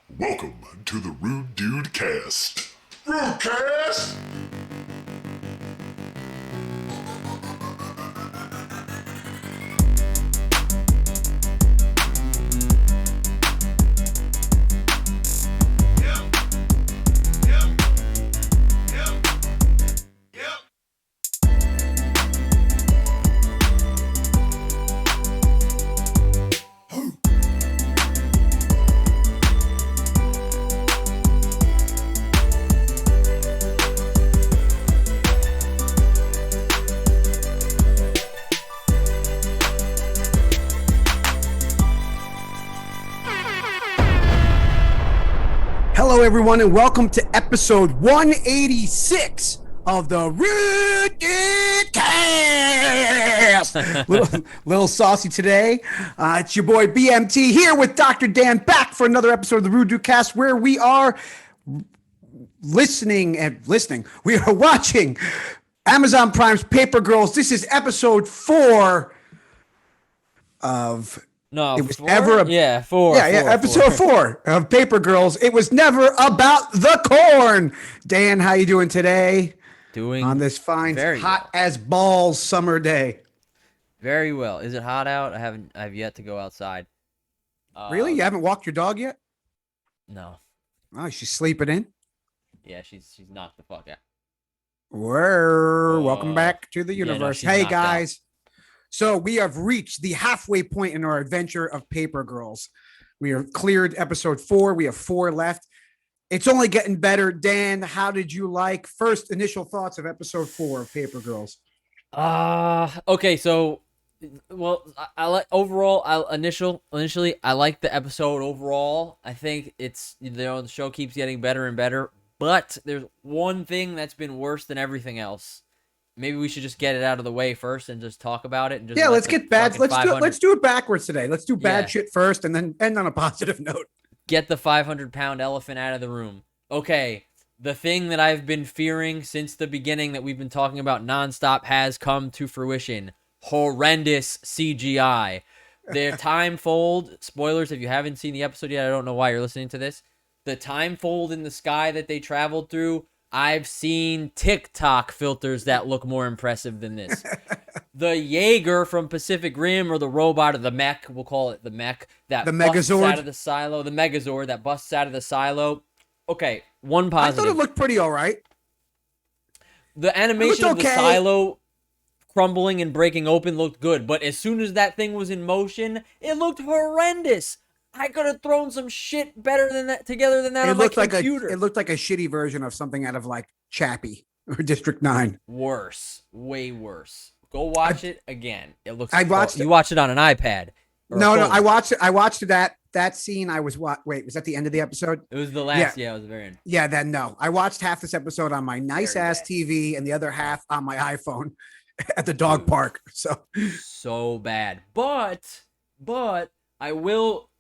Welcome to the Rude Dude Cast. Rude Cast! Hello, everyone, and welcome to episode 186 of the Rude Dude Cast. little saucy today. It's your boy BMT here with Dr. Dan back for another episode of the Rude Dude Cast, where we are listening. We are watching Amazon Prime's Paper Girls. This is episode 4 of. No, It was four? never a- yeah, four. Episode 4 of Paper Girls. It was never about the corn. Dan, how you doing today Doing on this fine, very hot well. as balls summer day? Very well. Is it hot out? I've yet to go outside. Really? You haven't walked your dog yet? No. Oh, she's sleeping in. Yeah, she's knocked the fuck out. Welcome back to the yeah, no, universe. she's Hey knocked out. guys. So we have reached the halfway point in our adventure of Paper Girls. We have cleared episode 4. We have 4 left. It's only getting better. Dan, how did you like first initial thoughts of episode 4 of Paper Girls? Okay, so well, I like overall. Initially, I like the episode overall. I think it's the show keeps getting better and better. But there's one thing that's been worse than everything else. Maybe we should just get it out of the way first and just talk about it. And just Yeah, let let's the get bad. fucking Let's 500 let's do it backwards today. Let's do bad Yeah. shit first, and then end on a positive note. Get the 500-pound elephant out of the room. Okay, the thing that I've been fearing since the beginning that we've been talking about nonstop has come to fruition. Horrendous CGI. Their time fold, spoilers if you haven't seen the episode yet, I don't know why you're listening to this. The time fold in the sky that they traveled through, I've seen TikTok filters that look more impressive than this. The Jaeger from Pacific Rim, or the robot, or the mech, we'll call it the mech, that The busts Megazord? out of the silo, the Megazord that busts out of the silo. Okay, one I positive. thought it looked pretty all right. The animation of the okay. silo crumbling and breaking open looked good, but as soon as that thing was in motion, it looked horrendous. I could have thrown some shit better than that together than that It on my looked like computer. it looked like a shitty version of something out of like Chappie or District 9. Worse, way worse. Go watch it again. It looks. I watched You watched it on an iPad. or a No, phone. I watched it. I watched that scene. I was wait, was that the end of the episode? It was the last. Yeah, it was the very end. Yeah, then no. I watched half this episode on my nice Very ass bad. TV and the other half on my iPhone at the dog park. So So bad. But I will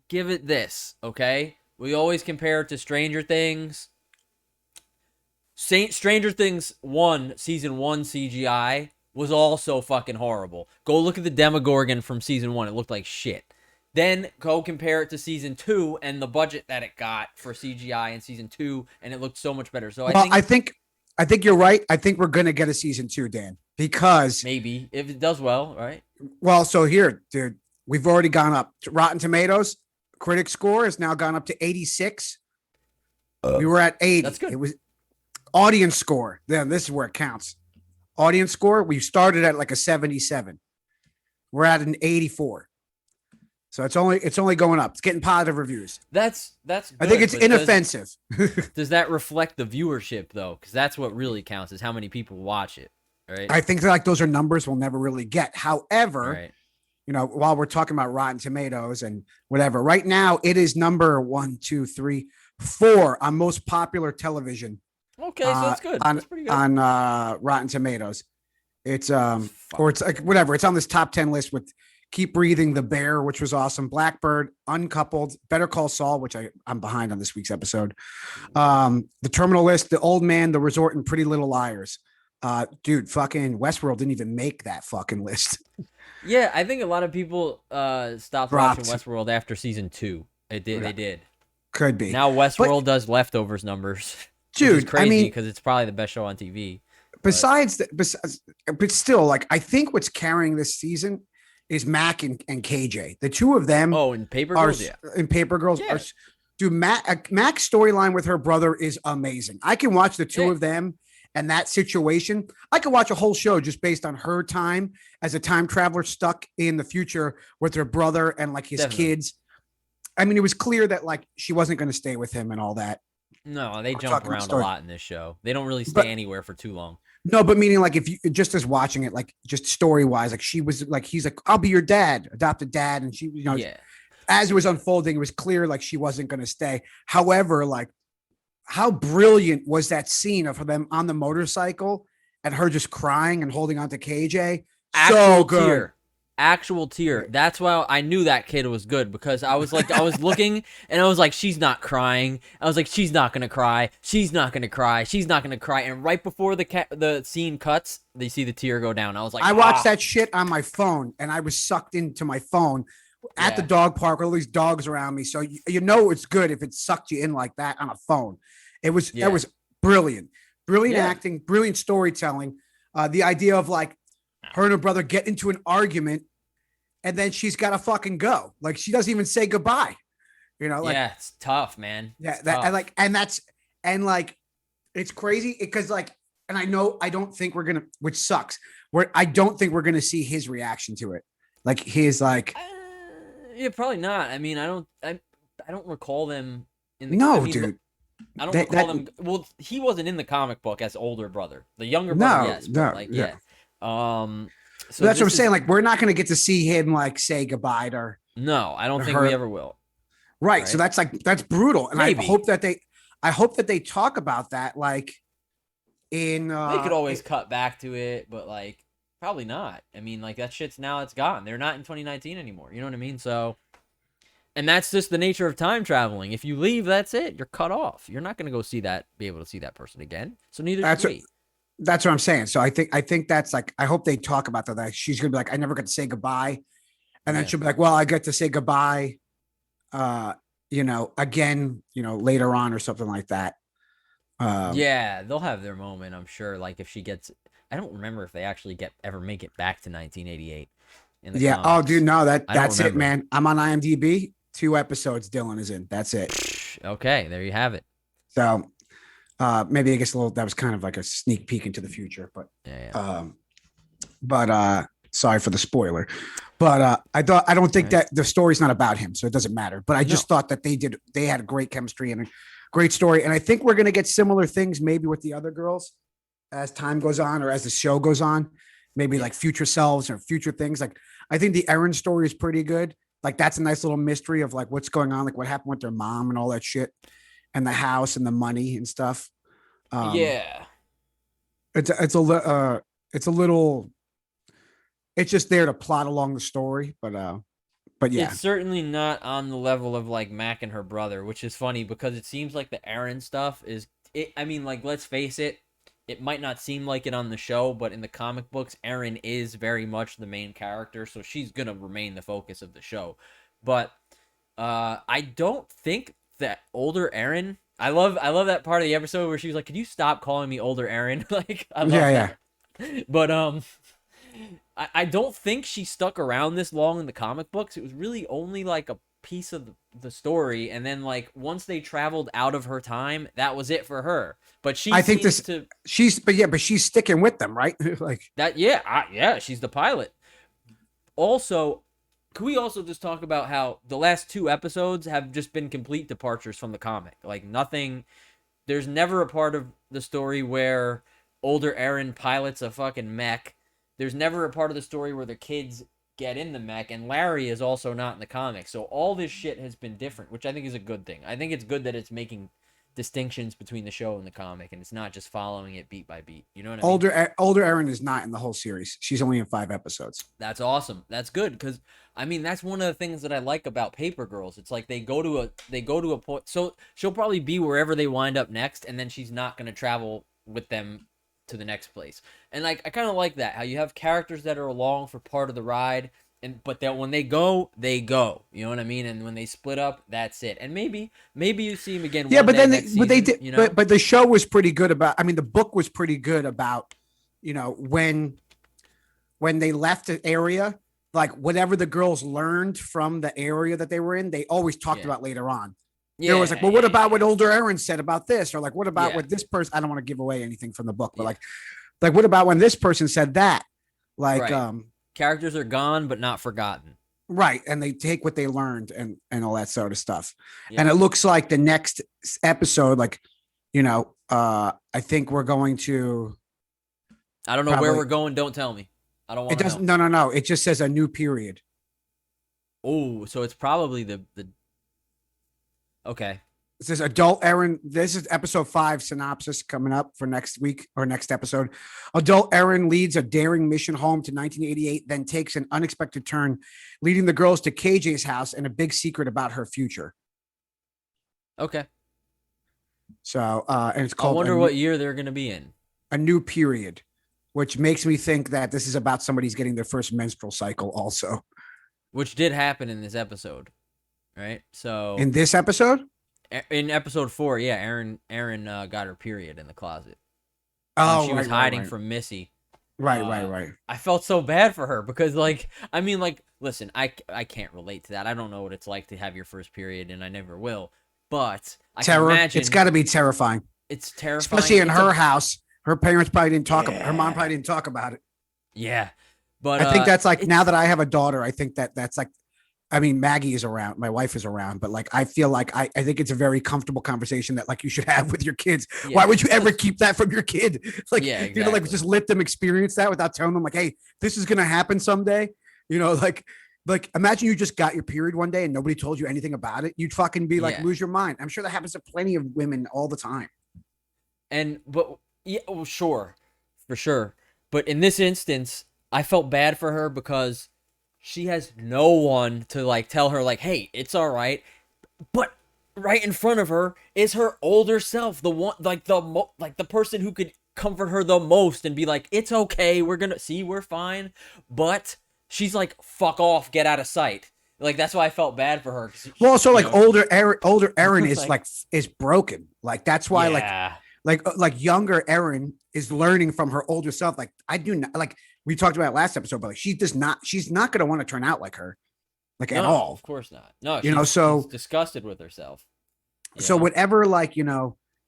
give it this, okay? We always compare it to Stranger Things. Stranger Things 1, season 1 CGI was also fucking horrible. Go look at the Demogorgon from season 1. It looked like shit. Then go compare it to season 2 and the budget that it got for CGI in season 2, and it looked so much better. So I think you're right. I think we're gonna get a season 2, Dan, because maybe if it does well, right? well, so here, dude, we've already gone up. Rotten Tomatoes critic score has now gone up to 86. We were at 80. That's good. It was audience score. Then this is where it counts. Audience score. We started at like a 77. We're at an 84. So it's only going up. It's getting positive reviews. That's good, I think it's but inoffensive. Does that reflect the viewership though? Because that's what really counts, is how many people watch it, right? I think that like those are numbers we'll never really get. However, Right. you know, while we're talking about Rotten Tomatoes and whatever, right now it is number 1, 2, 3, 4 on most popular television Okay, so that's good. on That's pretty good. on Rotten Tomatoes. It's or it's like whatever. It's on this top 10 list with Keep Breathing, The Bear, which was awesome, Blackbird, Uncoupled, Better Call Saul, which I'm behind on this week's episode. The Terminal List, The Old Man, The Resort, and Pretty Little Liars. Dude, fucking Westworld didn't even make that fucking list. Yeah, I think a lot of people stopped Dropped. watching Westworld after season 2. They did. Could be. Now But Westworld does leftovers numbers, which is dude, I crazy mean, because it's probably the best show on TV. but still, like I think what's carrying this season is Mac and KJ. The two of them Oh, and Paper are Girls, yeah. in Paper Girls Yeah. are. Dude, Mac's storyline with her brother is amazing. I can watch the two Yeah. of them and that situation. I could watch a whole show just based on her time as a time traveler stuck in the future with her brother and like his Definitely. kids. I mean, it was clear that like she wasn't going to stay with him and all that. No, they We're jump talking around a story. lot in this show. They don't really stay But- anywhere for too long. No, but meaning like if you just as watching it, like just story wise, like she was like, he's like, I'll be your dad, adopted dad. And she, Yeah. as it was unfolding, it was clear like she wasn't going to stay. However, like how brilliant was that scene of them on the motorcycle and her just crying and holding on to KJ? So good. Tear. Actual tear. That's why I knew that kid was good, because I was like, I was looking and I was like, she's not crying. I was like, she's not gonna cry. She's not gonna cry. She's not gonna cry. And right before the scene cuts, they see the tear go down. I was like, I watched ah. that shit on my phone and I was sucked into my phone at the Yeah. dog park with all these dogs around me. So you know it's good if it sucked you in like that on a phone. It was Yeah. that was brilliant. Brilliant Yeah. acting, brilliant storytelling. The idea of like her and her brother get into an argument and then she's got to fucking go. Like she doesn't even say goodbye. You know, like Yeah, it's tough, man. yeah, It's that tough. and like and like it's crazy because like and I don't think we're gonna, which sucks. I don't think we're gonna see his reaction to it. Like his like Yeah, probably not. I mean, I don't recall them in the. no, I mean, dude. I don't that- recall that- them. Well, he wasn't in the comic book as older brother. The younger No, brother, yes, but no, like yeah. yeah. So that's what I'm this saying. is- Like we're not gonna get to see him like say goodbye to her. No, I don't think her- we ever will. Right. So Right. that's brutal. And Maybe. I hope that they talk about that like in They could always cut back to it, but like probably not. I mean, like that shit's now it's gone. They're not in 2019 anymore. You know what I mean? So, and that's just the nature of time traveling. If you leave, that's it. You're cut off. You're not gonna go be able to see that person again. So neither That's should what- we. That's what I'm saying. So I think that's like I hope they talk about that. Like she's gonna be like, I never got to say goodbye. And then Yeah. she'll be like, well, I got to say goodbye, again, later on or something like that. Yeah, they'll have their moment, I'm sure. Like if she gets, I don't remember if they actually ever make it back to 1988. In the Yeah. Oh, comics. dude, no, I don't that's it, remember. man. I'm on IMDb. 2 episodes Dylan is in. That's it. Okay, there you have it. So maybe I guess that was kind of like a sneak peek into the future, but Yeah. sorry for the spoiler. But I don't think Right. that the story's not about him, so it doesn't matter. But I just thought that they had a great chemistry and a great story. And I think we're gonna get similar things maybe with the other girls as time goes on or as the show goes on. Maybe like future selves or future things. Like I think the Erin story is pretty good. Like that's a nice little mystery of like what's going on, like what happened with their mom and all that shit, and the house and the money and stuff. Yeah. It's a little. It's just there to plot along the story, but yeah, It's certainly not on the level of like Mac and her brother, which is funny because it seems like the Aaron stuff is it. I mean, like let's face it, it might not seem like it on the show, but in the comic books, Aaron is very much the main character, so she's gonna remain the focus of the show. But I don't think that older Aaron. I love that part of the episode where she was like, "Can you stop calling me older Aaron?" Like, I love Yeah, that. But I don't think she stuck around this long in the comic books. It was really only like a piece of the story, and then like once they traveled out of her time, that was it for her. But she I think seems this- to but she's sticking with them, right? Like, that yeah, she's the pilot. Also, could we also just talk about how the last 2 episodes have just been complete departures from the comic? Like nothing. There's never a part of the story where older Aaron pilots a fucking mech. There's never a part of the story where the kids get in the mech, and Larry is also not in the comic. So all this shit has been different, which I think is a good thing. I think it's good that it's making distinctions between the show and the comic, and it's not just following it beat by beat. You know what I mean? older Erin is not in the whole series. She's only in 5 episodes. That's awesome. That's good because I mean that's one of the things that I like about Paper Girls. It's like they go to a point. So she'll probably be wherever they wind up next, and then she's not gonna travel with them to the next place. And like I kind of like that how you have characters that are along for part of the ride, but that when they go, they go. You know what I mean? And when they split up, that's it. And maybe you see him again. Yeah, One but day then next but they season, did, you know? but the show was pretty good about. I mean, the book was pretty good about, when they left the area, like whatever the girls learned from the area that they were in, they always talked Yeah. about later on. Yeah, There was like, well, what yeah, about what yeah. older Aaron said about this, or like, what about Yeah. what this person? I don't want to give away anything from the book, but Yeah. like, what about when this person said that? Like, Right. Characters are gone, but not forgotten. right, and they take what they learned and all that sort of stuff. Yeah. And it looks like the next episode, like, I think we're going to. I don't know where Probably- we're going. Don't tell me. I don't It want to doesn't. know. No. It just says a new period. Oh, so it's probably the. Okay. It says adult Aaron. This is episode 5 synopsis coming up for next week or next episode. Adult Aaron leads a daring mission home to 1988, then takes an unexpected turn, leading the girls to KJ's house and a big secret about her future. Okay. So, and it's I called wonder what year they're gonna be in. a new period, which makes me think that this is about somebody's getting their first menstrual cycle also. Which did happen in this episode, right? So In this episode? in episode 4, yeah, Aaron got her period in the closet. Oh, When she was right, hiding right. from Missy. Right. I felt so bad for her because, like, I mean, like, listen, I can't relate to that. I don't know what it's like to have your first period, and I never will. But I can Terror. imagine It's got to be terrifying, it's terrifying, especially in It's her a- house. Her parents probably didn't talk about. Her mom Yeah. probably didn't talk about it. Yeah, but I think that's like it's- now that I have a daughter, I think that's like. I mean, Maggie is around. My wife is around, but like I feel like I think it's a very comfortable conversation that like you should have with your kids. Yeah. Why would you ever keep that from your kid? Like Yeah, like exactly. just let them experience that without telling them like, hey, this is gonna happen someday. Like imagine you just got your period one day and nobody told you anything about it. You'd fucking be like Yeah. lose your mind. I'm sure that happens to plenty of women all the time. But yeah, well, sure, for sure. But in this instance, I felt bad for her because she has no one to like tell her like, hey, it's all right. But right in front of her is her older self, the one like the person who could comfort her the most and be like, it's okay, we're fine. But she's like, fuck off, get out of sight. Like that's why I felt bad for her. Well, so like you know, older Aaron is Like- like is broken. Like that's why yeah. like younger Erin is learning from her older self. Like I do not like we talked about it last episode, but like she's not going to want to turn out like her, like at No, all. Of course not. No, You know, so- she's disgusted with herself. you So know? whatever, like,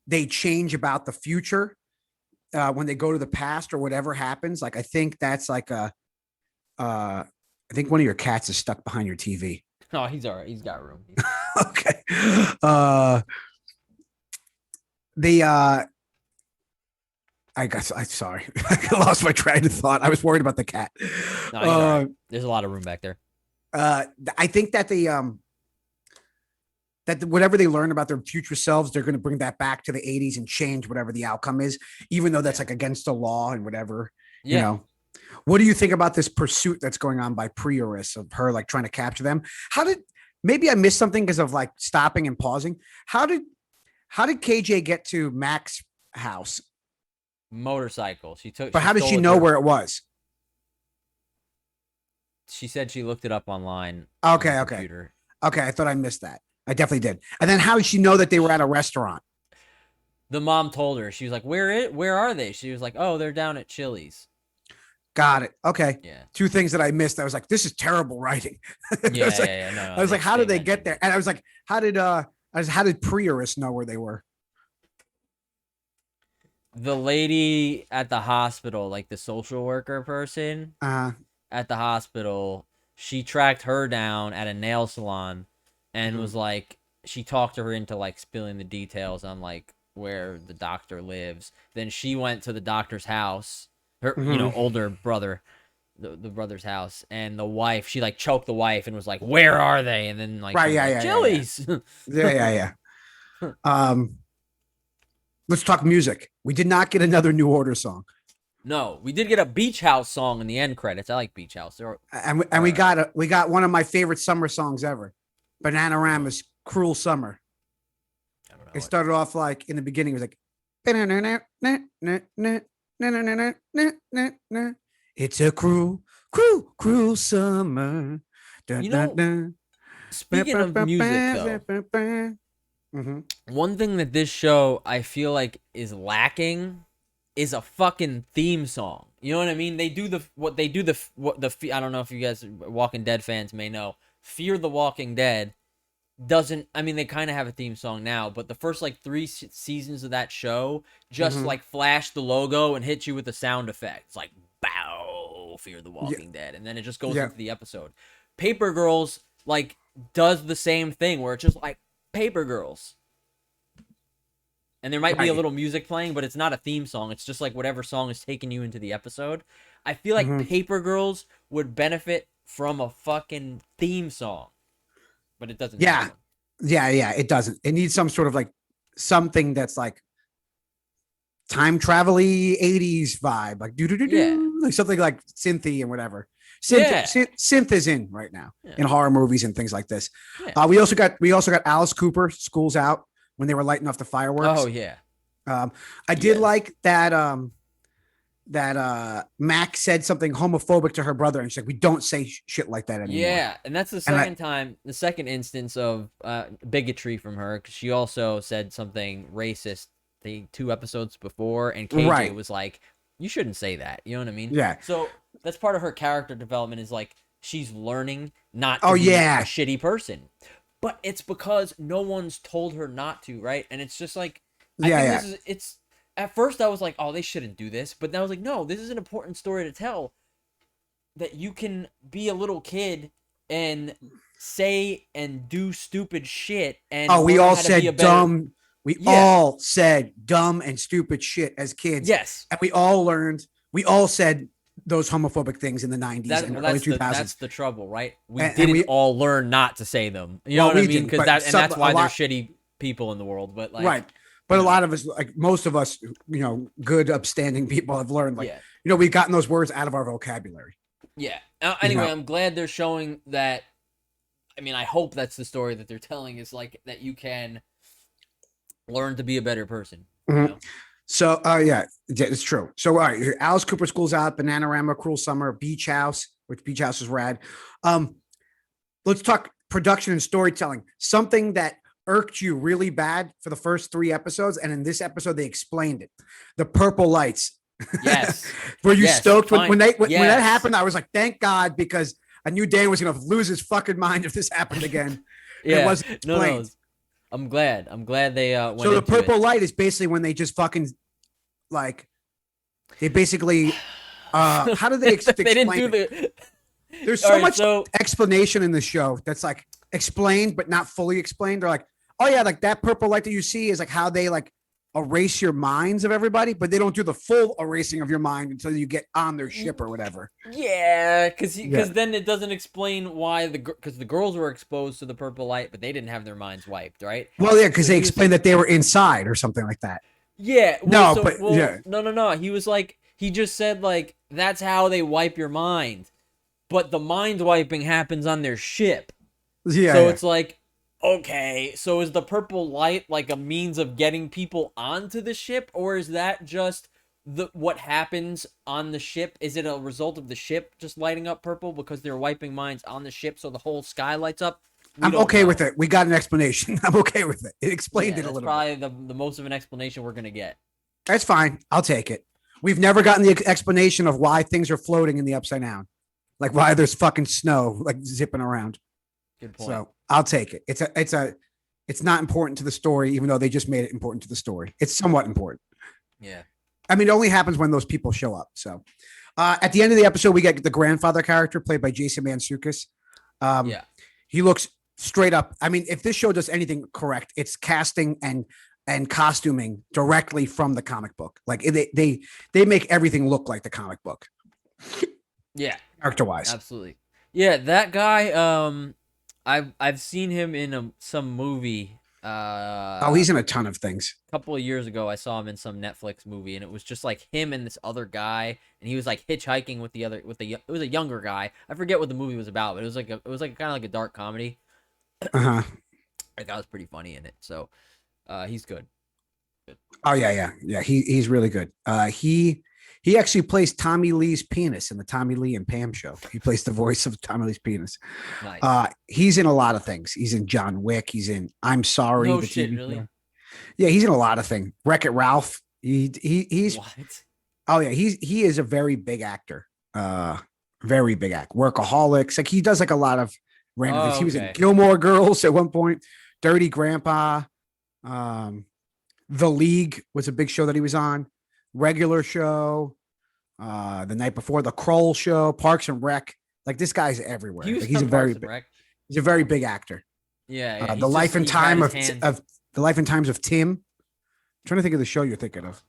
they change about the future when they go to the past or whatever happens. Like, I think that's like I think one of your cats is stuck behind your TV. Oh, he's all right. He's got room. Okay. The I'm sorry. I lost my train of thought. I was worried about the cat. No, he's all right. There's a lot of room back there. I think that whatever they learn about their future selves, they're going to bring that back to the 80s and change whatever the outcome is, even though that's like against the law and whatever. Yeah. What do you think about this pursuit that's going on by Prioris of her like trying to capture them? Maybe I missed something because of like stopping and pausing. How did KJ get to Mac's house? Motorcycle. But how did she stole it know her- where it was? She said she looked it up online. Okay, on the okay. computer. Okay, I thought I missed that. I definitely did. And then how did she know that they were at a restaurant? The mom told her. She was like, "Where are they?" She was like, "Oh, they're down at Chili's." Got it. Okay. Yeah. Two things that I missed. I was like, this is terrible writing. Yeah. I was like, yeah. No, I was like, how did they get mentioned there? it. And I was like, how did Prioris know where they were? The lady at the hospital, like the social worker person at the hospital, she tracked her down at a nail salon and Mhm. was like, she talked to her into like spilling the details on like where the doctor lives. Then she went to the doctor's house, her Mhm. older brother, the brother's house, and the wife, she like choked the wife and was like, "Where are they?" And then like, Right, she was yeah, like, yeah, Chili's. Yeah. Let's talk music. We did not get another New Order song. No, we did get a Beach House song in the end credits. I like Beach House. We got one of my favorite summer songs ever. Bananarama's Cruel Summer. I don't know. It started off like in the beginning, it was like it's a cruel, cruel summer. Dun, You dun, know, dun. speaking of music though, Mhm. one thing that this show I feel like is lacking is a fucking theme song. You know what I mean? They do the I don't know if you guys Walking Dead fans may know. Fear the Walking Dead doesn't, I mean, they kind of have a theme song now, but the first like three seasons of that show just Mhm. like flash the logo and hit you with the sound effects like bow, Fear the Yeah, Walking Dead, and then it just goes yeah, into the episode. Paper Girls like does the same thing where it's just like Paper Girls, and there might be a right. little music playing, but it's not a theme song. It's just like whatever song is taking you into the episode. I feel like Mhm. Paper Girls would benefit from a fucking theme song, but it doesn't have Yeah, one. yeah. It doesn't. It needs some sort of like something that's like time travel-y 80s vibe, like do do do Yeah. do, like something like synthy and whatever. Yeah. Synth is in right now Yeah. in horror movies and things like this. Yeah. We also got Alice Cooper, School's Out, when they were lighting off the fireworks. Oh yeah. I did Yes. like that Mac said something homophobic to her brother, and she's like, "We don't say shit like that anymore." Yeah, and that's the And second time, the second instance of bigotry from her, because she also said something racist the 2 episodes before, and KJ Right. was like, "You shouldn't say that." You know what I mean? Yeah. So that's part of her character development is like she's learning not to Oh be yeah. a shitty person, but it's because no one's told her not to, right? And it's just like I Yeah. think Yeah. this is it's. At first, I was like, "Oh, they shouldn't do this," but then I was like, "No, this is an important story to tell." That you can be a little kid and say and do stupid shit and Oh, we learn all how to be a said better. dumb. We Yeah. all said dumb and stupid shit as kids, Yes. and we all learned. We all said those homophobic things in the '90s That and well, early that's the 2000s. trouble, right? We And didn't we, all learn not to say them. You know well, what I we mean? didn't, Because but that's a why there's lot, shitty people in the world. But like, right? But you a know, lot of us, like most of us, good, upstanding people have learned, like, yeah, we've gotten those words out of our vocabulary. yeah. You Anyway, know, I'm glad they're showing that. I mean, I hope that's the story that they're telling is like that you can learn to be a better person. You Mhm. know? So, yeah, it's true. So, all right, here, Alice Cooper, School's Out, Bananarama, Cruel Summer, Beach House, which Beach House is rad. Let's talk production and storytelling. Something that irked you really bad for the first 3 episodes, and in this episode they explained it. The purple lights. Yes. Were you Yes, stoked when fine. that Yes. happened? I was like, thank God, because I knew Dan was gonna lose his fucking mind if this happened again. Yeah. It wasn't No, explained. I'm glad. I'm glad they went So the into purple it. light is basically when they just fucking like they basically how do they, They explain didn't do it? the. There's All so right, much so explanation in the show that's like explained but not fully explained. They're like, oh yeah, like that purple light that you see is like how they like erase your minds of everybody, but they don't do the full erasing of your mind until you get on their ship or whatever. yeah, because Yeah. then it doesn't explain why because the girls were exposed to the purple light, but they didn't have their minds wiped, right? Well, yeah, because So they he was- explained that they were inside or something like that. Yeah. No, Well, but- yeah. No. He was like he just said like that's how they wipe your mind, but the mind wiping happens on their ship. Yeah. So yeah. it's like, okay, so is the purple light like a means of getting people onto the ship, or is that just what happens on the ship? Is it a result of the ship just lighting up purple because they're wiping minds on the ship, so the whole sky lights up? I'm okay with it. We got an explanation. I'm okay with it. It explained it a That's little bit. probably the most of an explanation we're gonna get. That's fine. I'll take it. We've never gotten the explanation of why things are floating in the upside down, like why there's fucking snow like zipping around. Good point. So I'll take it. It's not important to the story, even though they just made it important to the story. It's somewhat important. Yeah. I mean, it only happens when those people show up. So at the end of the episode, we get the grandfather character played by Jason Mantzoukas. Yeah. He looks straight up. I mean, if this show does anything correct, it's casting and costuming directly from the comic book. Like they make everything look like the comic book, Yeah. character wise. Absolutely. Yeah, that guy. I've seen him in some movie. Oh, he's in a ton of things. A couple of years ago I saw him in some Netflix movie, and it was just like him and this other guy, and he was like hitchhiking with it was a younger guy. I forget what the movie was about, but it was like kind of like a dark comedy. Uh-huh. That guy was pretty funny in it, so he's good. Oh yeah. He's really good. He actually plays Tommy Lee's penis in the Tommy Lee and Pam show. He plays the voice of Tommy Lee's penis. Nice. He's in a lot of things. He's in John Wick. He's in I'm Sorry. No the shit, TV really? show. Yeah, he's in a lot of things. Wreck-It Ralph. He's What? oh yeah, he is a very big actor. Very big act. Workaholics. Like he does like a lot of random things. He was in Okay. Gilmore Girls at one point. Dirty Grandpa. The League was a big show that he was on. Regular Show. The Night Before, The Kroll Show, Parks and Rec. Like this guy's everywhere. He was Like, he's a on very Parks and Rec. he's a very big actor. Yeah, yeah. The Life and he's got Time his hands- of the Life and Times of Tim. I'm trying to think of the show you're thinking of.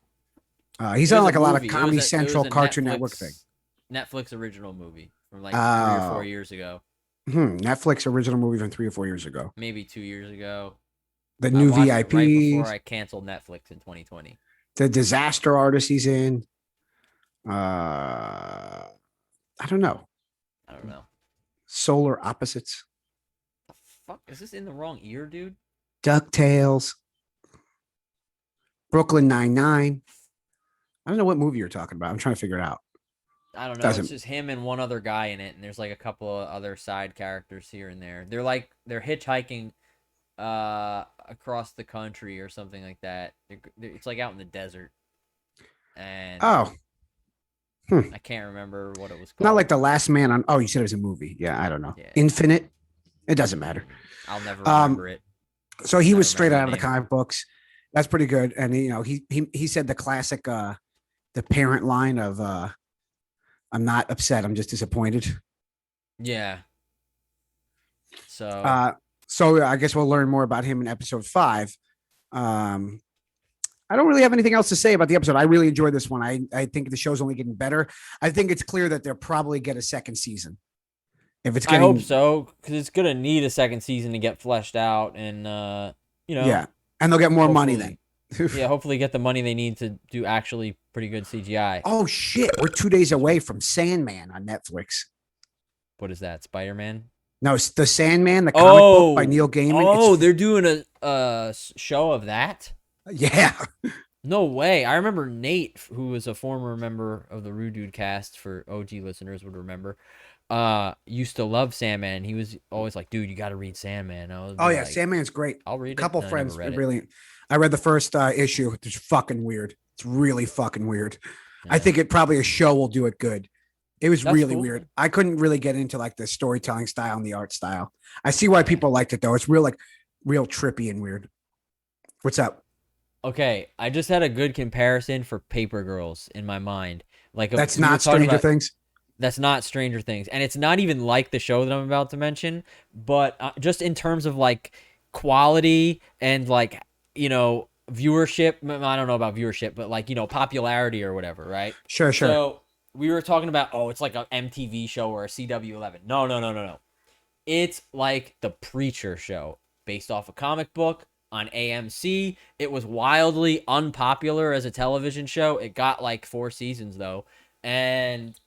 He's It on was like a lot of movie. It Comedy was a Central, Cartoon Network thing. Netflix original movie from like 3 or Oh. 4 years ago, Netflix original movie from 3 or 4 years ago. maybe 2 years ago. The I new watched it VIPs, right before I canceled Netflix in 2020. the Disaster Artist he's in. I don't know. I don't know. Solar Opposites, The fuck is this in the wrong ear, dude? DuckTales, Brooklyn Nine-Nine. I don't know what movie you're talking about. I'm trying to figure it out. I don't know. Doesn't- It's just him and one other guy in it, and there's like a couple of other side characters here and there. They're hitchhiking across the country or something like that. It's like out in the desert, and Oh, I can't remember what it was called. not like The Last Man on. Oh, you said it was a movie. Yeah, I don't know. Yeah. Infinite. It doesn't matter. I'll never Um, remember it. So he I was don't straight remember out of the the name. comic books. That's pretty good. And he said the classic the parent line of I'm not upset, I'm just disappointed. Yeah. So I guess we'll learn more about him in episode 5. I don't really have anything else to say about the episode. I really enjoyed this one. I think the show's only getting better. I think it's clear that they'll probably get a second season. If it's I getting, hope so, because it's gonna need a second season to get fleshed out, and yeah, and they'll get more money then. yeah, hopefully get the money they need to do actually pretty good CGI. Oh shit, we're 2 days away from Sandman on Netflix. What is that? Spider-Man? No, it's the Sandman, the comic book by Oh. Neil Gaiman. Oh, It's- they're doing a show of that? yeah. No way. I remember Nate, who was a former member of the Rude Dude cast, for OG listeners would remember, used to love Sandman. And he was always like, dude, you got to read Sandman. I was Oh yeah, like, Sandman's great. I'll read A it. couple and I never friends read it. really. I read the first issue. It's fucking weird. It's really fucking weird. I Yeah. think it probably a show will do it good. It was That's really cool. weird. I couldn't really get into like the storytelling style and the art style. I see why people liked it though. It's real trippy and weird. What's up? Okay, I just had a good comparison for Paper Girls in my mind. Like That's we were not talking Stranger about- Things. That's not Stranger Things, and it's not even like the show that I'm about to mention. But just in terms of like quality and like viewership, I don't know about viewership, but like popularity or whatever, right? Sure. So we were talking about it's like a MTV show or a CW11. No. It's like the Preacher show based off a comic book on AMC. It was wildly unpopular as a television show. It got like 4 seasons though, and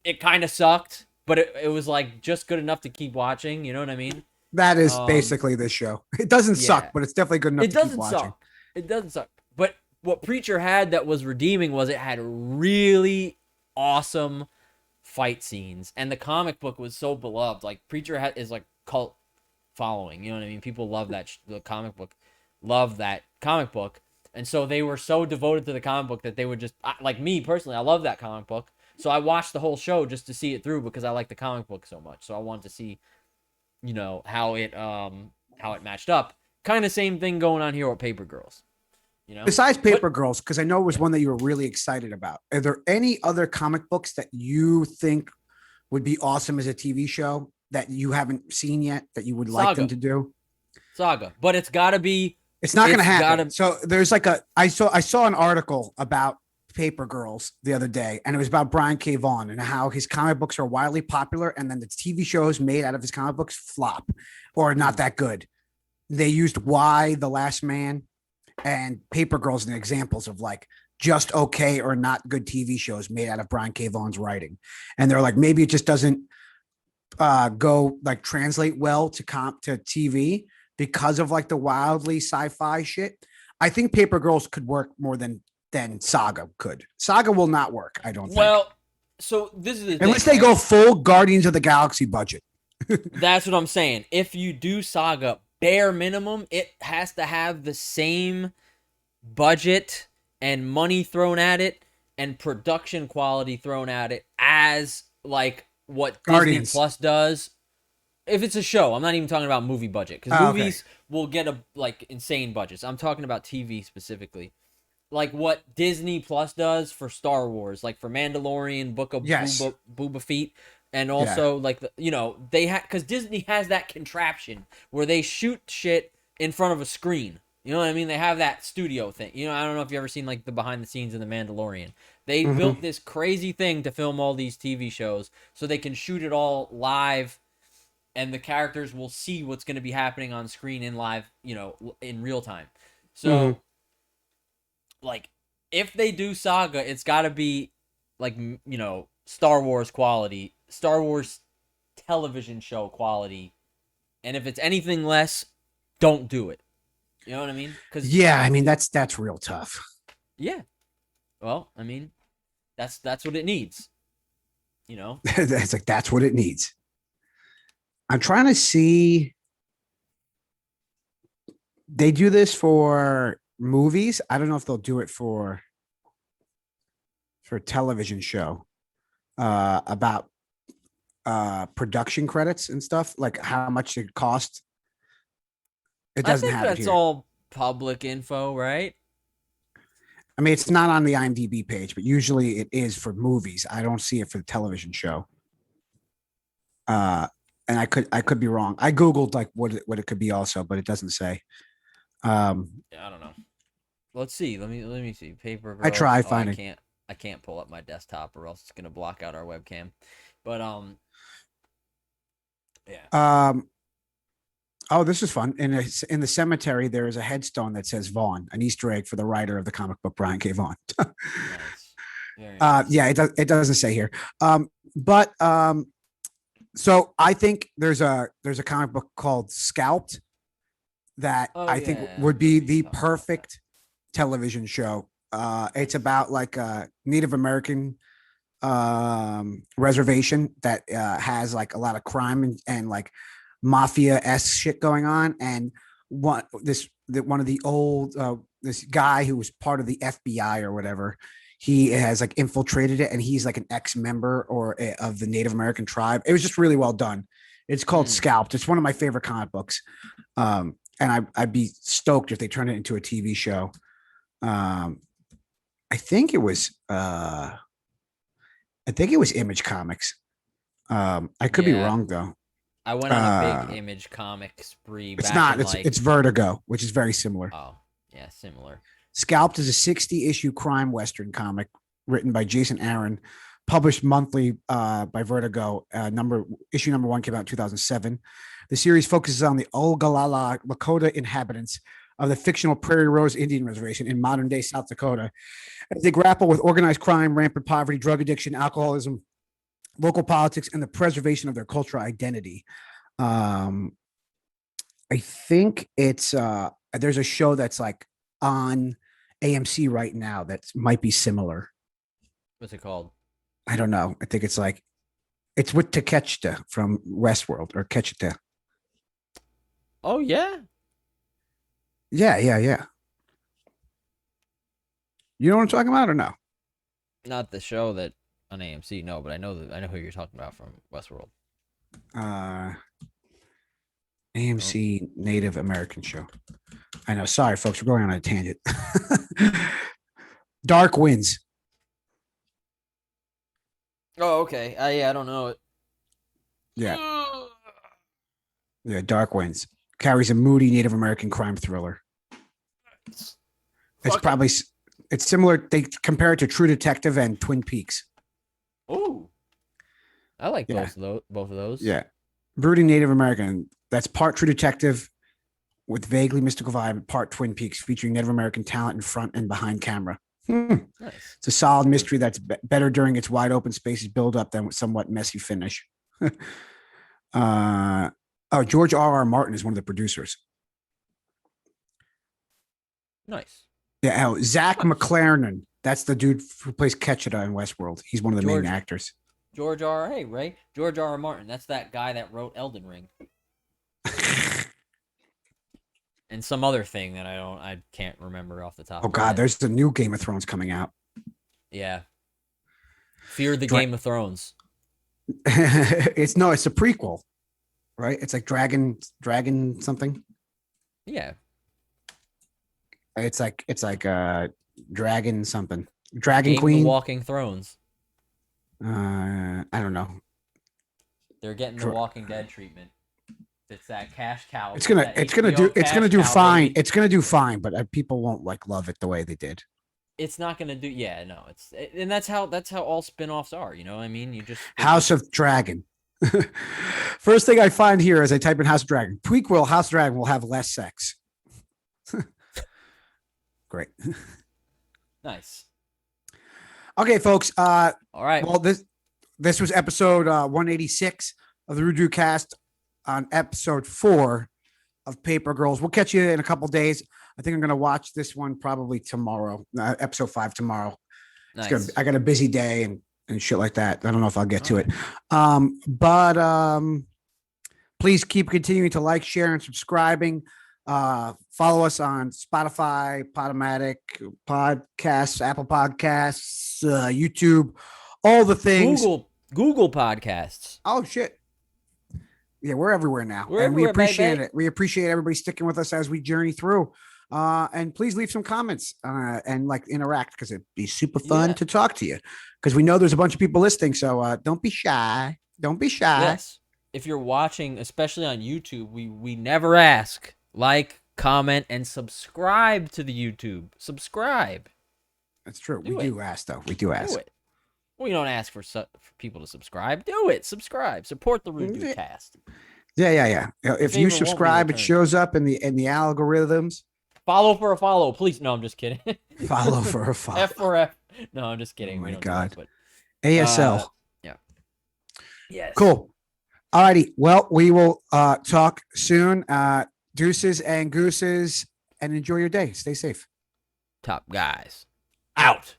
it kind of sucked, but it was like just good enough to keep watching. You know what I mean? That is Um, basically this show. It doesn't yeah. suck, but it's definitely good enough It to keep doesn't watching. suck. It doesn't suck. But what Preacher had that was redeeming was it had really awesome fight scenes, and the comic book was so beloved. Like Preacher is like cult following. You know what I mean? People love that the comic book, love that comic book, and so they were so devoted to the comic book that they would just like me personally. I love that comic book, so I watched the whole show just to see it through because I like the comic book so much. So I wanted to see, how it matched up. Kind of same thing going on here with Paper Girls. Besides Paper Girls, because I know it was one that you were really excited about. Are there any other comic books that you think would be awesome as a TV show that you haven't seen yet that you would like Saga. them to do? Saga, but it's got to be. It's not going to It's happen. gotta- So there's like I saw an article about Paper Girls the other day, and it was about Brian K. Vaughan and how his comic books are wildly popular, and then the TV shows made out of his comic books flop or not that good. They used Why, The Last Man, and Paper Girls as examples of like just okay or not good TV shows made out of Brian K. Vaughan's writing. And they're like, maybe it just doesn't go like translate well to TV because of like the wildly sci-fi shit. I think Paper Girls could work more than than Saga could. Saga will not work, I don't think. Well, so this is the thing, Unless they right? go full Guardians of the Galaxy budget. That's what I'm saying. If you do Saga, bare minimum, it has to have the same budget and money thrown at it and production quality thrown at it as like what Guardians. Disney Plus does. If it's a show, I'm not even talking about movie budget because Okay. movies will get insane budgets. I'm talking about TV specifically. Like what Disney Plus does for Star Wars, like for Mandalorian, Book of Yes. Boba Fett, and also they have because Disney has that contraption where they shoot shit in front of a screen. You know what I mean? They have that studio thing. You know, I don't know if you ever seen like the behind the scenes in the Mandalorian. They built this crazy thing to film all these TV shows so they can shoot it all live, and the characters will see what's going to be happening on screen in live, in real time. So like if they do Saga, it's got to be like Star Wars quality, Star Wars television show quality, and if it's anything less, don't do it. You know what I mean? Because Yeah, I mean that's real tough. yeah, well, I mean that's what it needs. It's like that's what it needs. I'm trying to see. They do this for movies. I don't know if they'll do it for a television show about production credits and stuff, like how much it cost. It I doesn't think have it that's here. all public info, right? I mean, it's not on the IMDb page, but usually it is for movies. I don't see it for the television show. And I could be wrong. I googled like what it could be also, but it doesn't say. Yeah, I don't know. Let's see. Let me see. Paper Girls. I try finding. I can't pull up my desktop or else it's gonna block out our webcam. But yeah. Oh, this is fun. In the cemetery, there is a headstone that says Vaughn, an Easter egg for the writer of the comic book, Brian K. Vaughan. Nice. Very nice. Yeah, it doesn't say here. But so I think there's a comic book called Scalped that I think would be the perfect television show. It's about like a Native American reservation that has like a lot of crime and like mafia-esque shit going on, and one of the old this guy who was part of the FBI or whatever, he has like infiltrated it, and he's like an ex-member of the Native American tribe. It was just really well done. It's called Scalped. It's one of my favorite comic books, and I'd be stoked if they turned it into a TV show. I think it was Image Comics. I could be wrong though. I went on a big Image comic spree. It's not. It's Vertigo, which is very similar. Oh, yeah, similar. Scalped is a 60-issue crime western comic written by Jason Aaron, published monthly by Vertigo. Issue number 1 came out in 2007. The series focuses on the Ogallala Lakota inhabitants of the fictional Prairie Rose Indian Reservation in modern-day South Dakota, as they grapple with organized crime, rampant poverty, drug addiction, alcoholism, local politics, and the preservation of their cultural identity. I think it's there's a show that's like on AMC right now that might be similar. What's it called? I don't know. I think it's with Takechita from Westworld, or Ketchita. Oh yeah. Yeah. You know what I'm talking about, or no? Not the show that on AMC, no, but I know who you're talking about from Westworld. AMC Native American show. I know. Sorry, folks, we're going on a tangent. Dark Winds. Oh, okay. I don't know it. Yeah. Yeah, Dark Winds carries a moody Native American crime thriller. It's similar. They compare it to True Detective and Twin Peaks. Oh, I like both of those. Yeah, brooding Native American. That's part True Detective with vaguely mystical vibe, part Twin Peaks, featuring Native American talent in front and behind camera. Nice. It's a solid mystery that's better during its wide open spaces build up than with somewhat messy finish. George R.R. Martin is one of the producers. Nice. Yeah, Zach McLaren. That's the dude who plays Ketchita in Westworld. He's one of the main actors. George R. Hey, Ray. George R. R. Martin. That's that guy that wrote Elden Ring. And some other thing that I can't remember off the top. Oh of my God, head. there's the new Game of Thrones coming out. Yeah. Fear the Game of Thrones. It's a prequel, right? It's like Dragon something. Yeah. It's like Dragon something. Dragon Game of Queen. the Walking Thrones. I don't know. They're getting the Walking Dead treatment. It's that cash cow. It's gonna do fine. Baby. It's gonna do fine, but people won't love it the way they did. It's not gonna do. Yeah, no. And that's how all spinoffs are. You know what I mean? You just House of Dragon. First thing I find here as I type in House of Dragon, prequel House of Dragon will have less sex. Great. Nice. Okay, folks. All right. Well, this was episode 186 of the Rude Dude Cast. On episode 4 of Paper Girls. We'll catch you in a couple days. I think I'm going to watch this one probably tomorrow. Episode 5 tomorrow. Nice. I got a busy day and shit like that. I don't know if I'll get to it. But please keep continuing to like, share, and subscribing. Follow us on Spotify, Podomatic, Podcasts, Apple Podcasts, YouTube, all the things. Google Podcasts. Oh, shit. Yeah, we're everywhere now. We appreciate it. We appreciate everybody sticking with us as we journey through. And please leave some comments and interact, because it'd be super fun to talk to you, because we know there's a bunch of people listening. So don't be shy. Don't be shy. Yes. If you're watching, especially on YouTube, we never ask. Like, comment, and subscribe to the YouTube. Subscribe. That's true. We do ask, though. We do ask. Do it. We don't ask for people to subscribe. Do it. Subscribe. Support the Rude Dude Cast. Yeah. If you subscribe, it shows up in the algorithms. Follow for a follow, please. No, I'm just kidding. Follow for a follow. F for F. No, I'm just kidding. Oh my God. ASL. Yeah. Yes. Cool. All righty. Well, we will talk soon. Deuces and gooses, and enjoy your day. Stay safe. Top guys. Out.